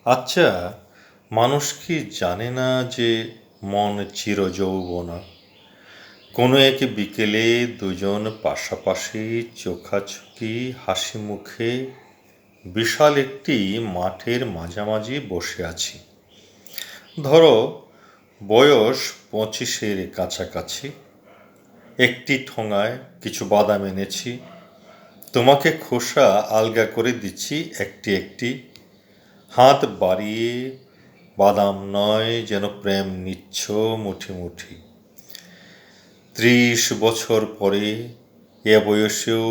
আচ্ছা, মানুষ কি জানে না যে মন চিরযৌবনা? কোনো এক বিকেলে দুজন পাশাপাশি চোখাচোখি হাসি মুখে বিশাল একটি মাঠের মাঝামাঝি বসে আছি। ধরো বয়স 25-এর কাছাকাছি। একটি ঠোঙায় কিছু বাদাম এনেছি, তোমাকে খোসা আলগা করে দিচ্ছি একটি একটি। হাত বাড়িয়ে বাদাম নয়, যেন প্রেম নিচ্ছ মুঠি মুঠি। 30 বছর পরে এ বয়সেও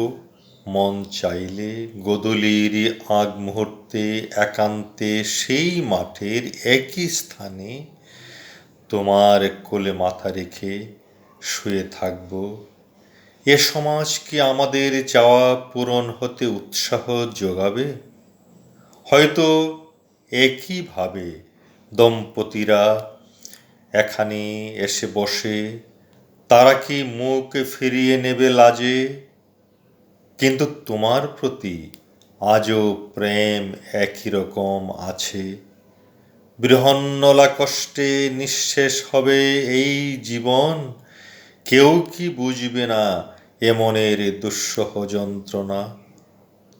মন চাইলে গোধূলির আগ মুহূর্তে একান্তে সেই মাঠের একই স্থানে তোমার কোলে মাথা রেখে শুয়ে থাকব। এ সমাজ কি আমাদের চাওয়া পূরণ হতে উৎসাহ যোগাবে? হয়তো একইভাবে দম্পতিরা এখানে এসে বসে, তারা কি মুখ ফিরিয়ে নেবে লাজে? কিন্তু তোমার প্রতি আজও প্রেম একই রকম আছে। বৃহন্নলা কষ্টে নিঃশেষ হবে এই জীবন, কেউ কি বুঝবে না এ মনের দুঃসহ যন্ত্রণা?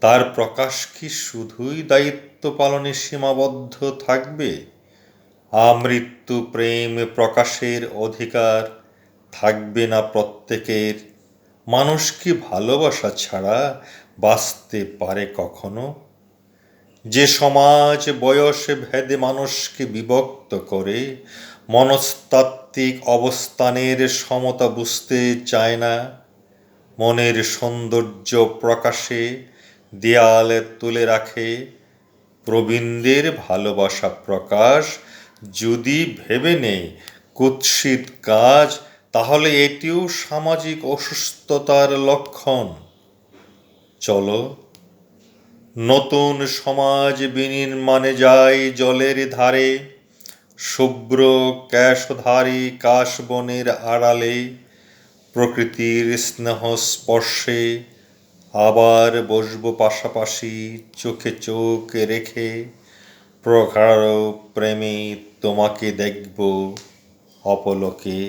তার প্রকাশ কি শুধুই দায়িত্ব পালনে সীমাবদ্ধ থাকবে? আমৃত্যু প্রেম প্রকাশের অধিকার থাকবে না প্রত্যেকের? মানুষ কি ভালোবাসা ছাড়া বাঁচতে পারে কখনো? যে সমাজ বয়স ভেদে মানুষকে বিভক্ত করে, মনস্তাত্ত্বিক অবস্থানের সমতা বুঝতে চায় না, মনের সৌন্দর্য প্রকাশে দেয়ালে তুলে রাখে, প্রবীণদের ভালোবাসা প্রকাশ যদি ভেবে নেয় কুৎসিত কাজ, তাহলে এটিও সামাজিক অসুস্থতার লক্ষণ। চলো নতুন সমাজ বিনির্মাণে যাই জলের ধারে, শুভ্র ক্যাশধারী কাশবনের আড়ালে, প্রকৃতির স্নেহ স্পর্শে আবার বসবো পাশাপাশি চোখে চোখ রেখে। প্রগাঢ় প্রেমে তোমাকে দেখব অপলকে।